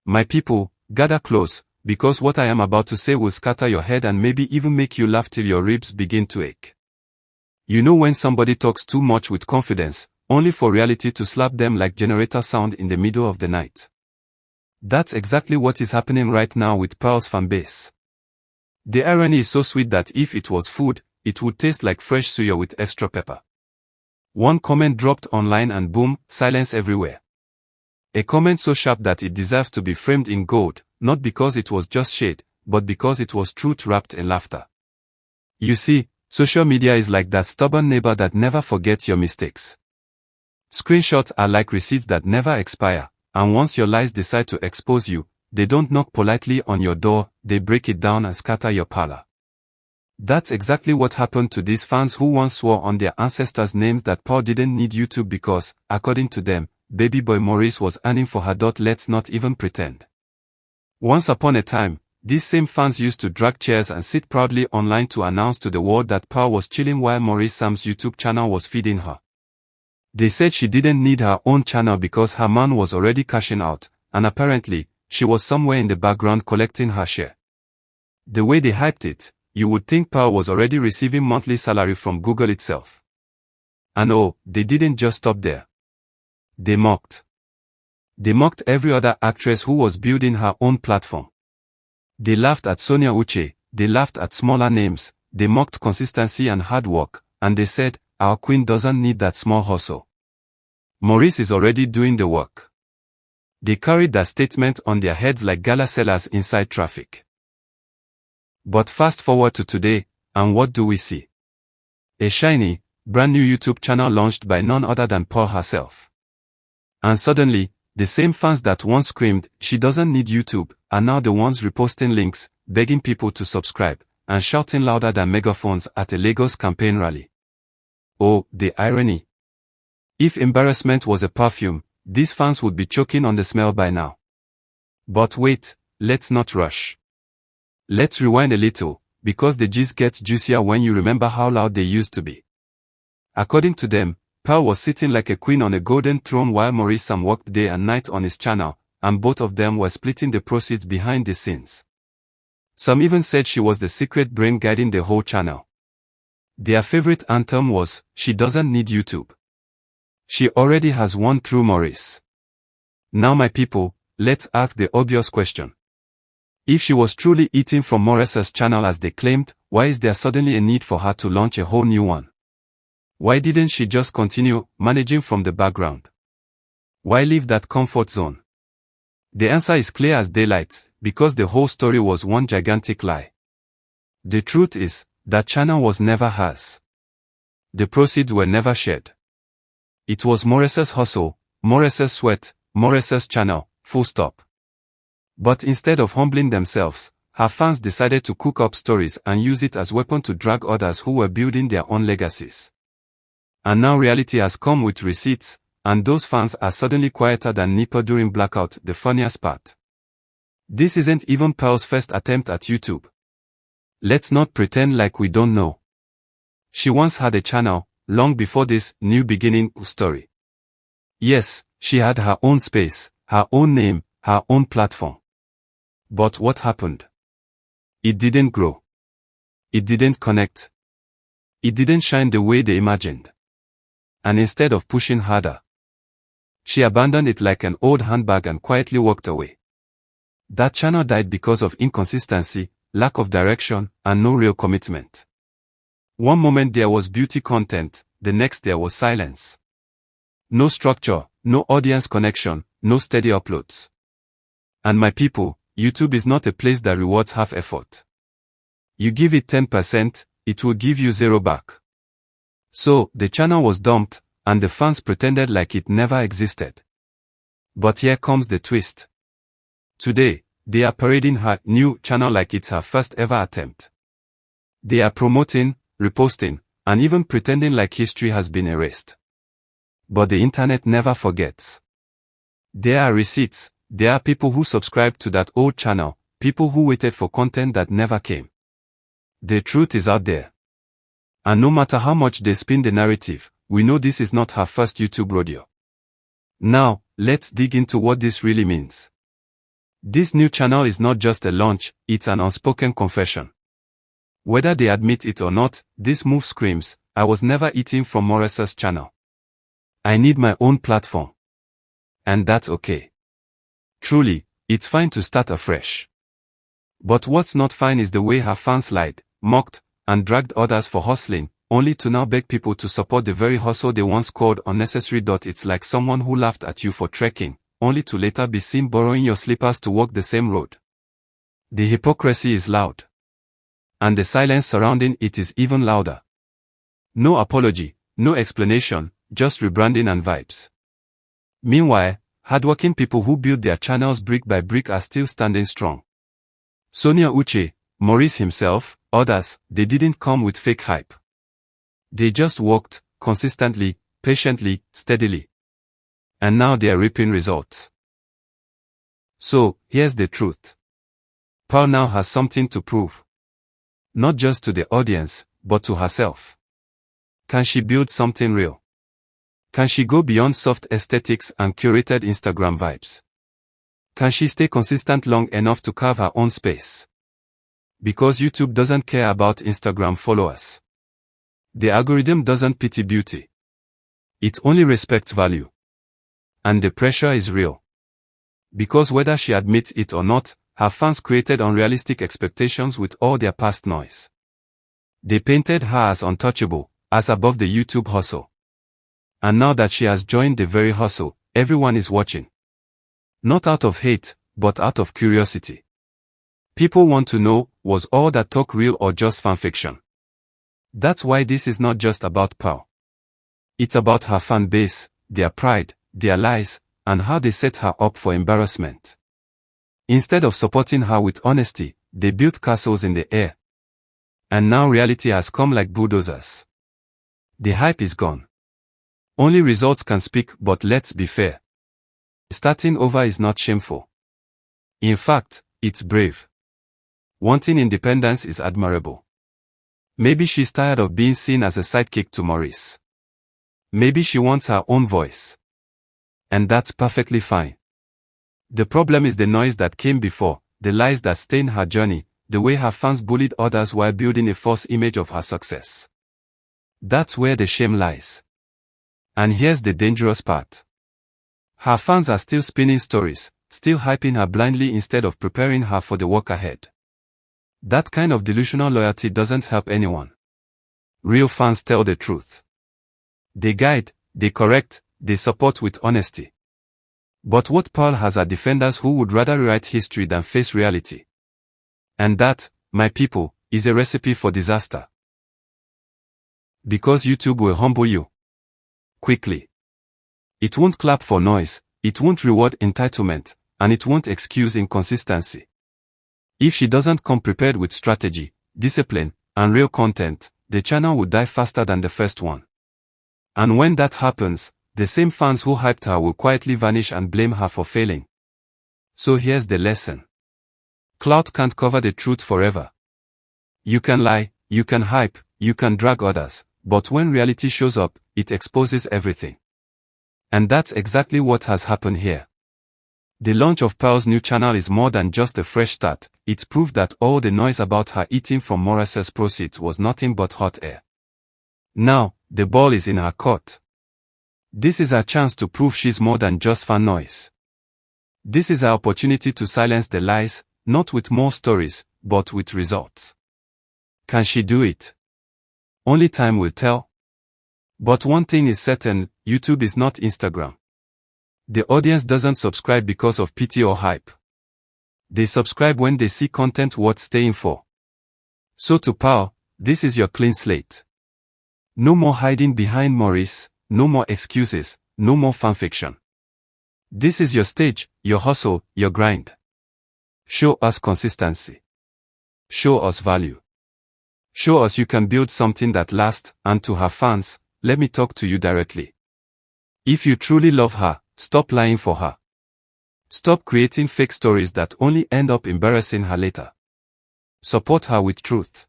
My people, gather close, because what I am about to say will scatter your head and maybe even make you laugh till your ribs begin to ache. You know when somebody talks too much with confidence, only for reality to slap them like generator sound in the middle of the night. That's exactly what is happening right now with Pearl's fanbase. The irony is so sweet that if it was food, it would taste like fresh suya with extra pepper. One comment dropped online and boom, silence everywhere. A comment so sharp that it deserves to be framed in gold, not because it was just shade, but because it was truth wrapped in laughter. You see, social media is like that stubborn neighbor that never forgets your mistakes. Screenshots are like receipts that never expire, and once your lies decide to expose you, they don't knock politely on your door, they break it down and scatter your parlor. That's exactly what happened to these fans who once swore on their ancestors' names that Pearl didn't need YouTube because, according to them, baby boy Maurice was earning for her. Let's not even pretend. Once upon a time, these same fans used to drag chairs and sit proudly online to announce to the world that Pearl was chilling while Maurice Sam's YouTube channel was feeding her. They said she didn't need her own channel because her man was already cashing out, and apparently, she was somewhere in the background collecting her share. The way they hyped it, you would think Pearl was already receiving monthly salary from Google itself. And oh, they didn't just stop there. They mocked. They mocked every other actress who was building her own platform. They laughed at Sonia Uche, they laughed at smaller names, they mocked consistency and hard work, and they said, our queen doesn't need that small hustle. Maurice is already doing the work. They carried that statement on their heads like gala sellers inside traffic. But fast forward to today, and what do we see? A shiny, brand new YouTube channel launched by none other than Pearl herself. And suddenly, the same fans that once screamed, she doesn't need YouTube, are now the ones reposting links, begging people to subscribe, and shouting louder than megaphones at a Lagos campaign rally. Oh, the irony. If embarrassment was a perfume, these fans would be choking on the smell by now. But wait, let's not rush. Let's rewind a little, because the gist gets juicier when you remember how loud they used to be. According to them, Pearl was sitting like a queen on a golden throne while Maurice Sam worked day and night on his channel, and both of them were splitting the proceeds behind the scenes. Some even said she was the secret brain guiding the whole channel. Their favorite anthem was, she doesn't need YouTube. She already has one true Maurice. Now my people, let's ask the obvious question. If she was truly eating from Maurice's channel as they claimed, why is there suddenly a need for her to launch a whole new one? Why didn't she just continue managing from the background? Why leave that comfort zone? The answer is clear as daylight, because the whole story was one gigantic lie. The truth is, that channel was never hers. The proceeds were never shared. It was Maurice's hustle, Maurice's sweat, Maurice's channel, full stop. But instead of humbling themselves, her fans decided to cook up stories and use it as a weapon to drag others who were building their own legacies. And now reality has come with receipts, and those fans are suddenly quieter than Nipah during blackout. The funniest part. This isn't even Pearl's first attempt at YouTube. Let's not pretend like we don't know. She once had a channel, long before this new beginning story. Yes, she had her own space, her own name, her own platform. But what happened? It didn't grow. It didn't connect. It didn't shine the way they imagined. And instead of pushing harder, she abandoned it like an old handbag and quietly walked away. That channel died because of inconsistency, lack of direction, and no real commitment. One moment there was beauty content, the next there was silence. No structure, no audience connection, no steady uploads. And my people, YouTube is not a place that rewards half effort. You give it 10%, it will give you 0 back. So, the channel was dumped, and the fans pretended like it never existed. But here comes the twist. Today, they are parading her new channel like it's her first ever attempt. They are promoting, reposting, and even pretending like history has been erased. But the internet never forgets. There are receipts, there are people who subscribed to that old channel, people who waited for content that never came. The truth is out there. And no matter how much they spin the narrative, we know this is not her first YouTube rodeo. Now, let's dig into what this really means. This new channel is not just a launch, it's an unspoken confession. Whether they admit it or not, this move screams, I was never eating from Maurice's channel. I need my own platform. And that's okay. Truly, it's fine to start afresh. But what's not fine is the way her fans lied, mocked, and dragged others for hustling, only to now beg people to support the very hustle they once called unnecessary. It's like someone who laughed at you for trekking, only to later be seen borrowing your slippers to walk the same road. The hypocrisy is loud. And the silence surrounding it is even louder. No apology, no explanation, just rebranding and vibes. Meanwhile, hardworking people who build their channels brick by brick are still standing strong. Sonia Uche, Maurice himself, others, they didn't come with fake hype. They just worked, consistently, patiently, steadily. And now they are reaping results. So, here's the truth. Pearl now has something to prove. Not just to the audience, but to herself. Can she build something real? Can she go beyond soft aesthetics and curated Instagram vibes? Can she stay consistent long enough to carve her own space? Because YouTube doesn't care about Instagram followers. The algorithm doesn't pity beauty. It only respects value. And the pressure is real. Because whether she admits it or not, her fans created unrealistic expectations with all their past noise. They painted her as untouchable, as above the YouTube hustle. And now that she has joined the very hustle, everyone is watching. Not out of hate, but out of curiosity. People want to know, was all that talk real or just fanfiction? That's why this is not just about Pearl. It's about her fan base, their pride, their lies, and how they set her up for embarrassment. Instead of supporting her with honesty, they built castles in the air. And now reality has come like bulldozers. The hype is gone. Only results can speak, but let's be fair. Starting over is not shameful. In fact, it's brave. Wanting independence is admirable. Maybe she's tired of being seen as a sidekick to Maurice. Maybe she wants her own voice. And that's perfectly fine. The problem is the noise that came before, the lies that stained her journey, the way her fans bullied others while building a false image of her success. That's where the shame lies. And here's the dangerous part. Her fans are still spinning stories, still hyping her blindly instead of preparing her for the work ahead. That kind of delusional loyalty doesn't help anyone. Real fans tell the truth. They guide, they correct, they support with honesty. But what Pearl has are defenders who would rather rewrite history than face reality. And that, my people, is a recipe for disaster. Because YouTube will humble you. Quickly. It won't clap for noise, it won't reward entitlement, and it won't excuse inconsistency. If she doesn't come prepared with strategy, discipline, and real content, the channel will die faster than the first one. And when that happens, the same fans who hyped her will quietly vanish and blame her for failing. So here's the lesson. Clout can't cover the truth forever. You can lie, you can hype, you can drag others, but when reality shows up, it exposes everything. And that's exactly what has happened here. The launch of Pearl's new channel is more than just a fresh start, it's proof that all the noise about her eating from Maurice's proceeds was nothing but hot air. Now, the ball is in her court. This is her chance to prove she's more than just fan noise. This is her opportunity to silence the lies, not with more stories, but with results. Can she do it? Only time will tell. But one thing is certain, YouTube is not Instagram. The audience doesn't subscribe because of pity or hype. They subscribe when they see content worth staying for. So to Pearl, this is your clean slate. No more hiding behind Maurice, no more excuses, no more fanfiction. This is your stage, your hustle, your grind. Show us consistency. Show us value. Show us you can build something that lasts, and to her fans, let me talk to you directly. If you truly love her, stop lying for her. Stop creating fake stories that only end up embarrassing her later. Support her with truth.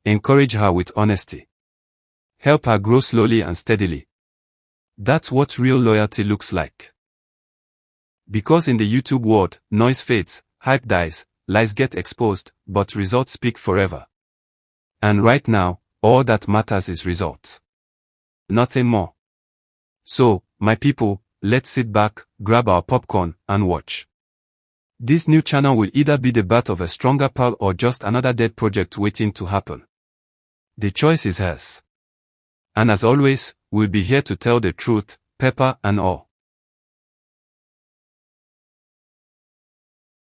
Encourage her with honesty. Help her grow slowly and steadily. That's what real loyalty looks like. Because in the YouTube world, noise fades, hype dies, lies get exposed, but results speak forever. And right now, all that matters is results. Nothing more. So, my people, let's sit back, grab our popcorn, and watch. This new channel will either be the birth of a stronger pearl or just another dead project waiting to happen. The choice is hers. And as always, we'll be here to tell the truth, pepper and all.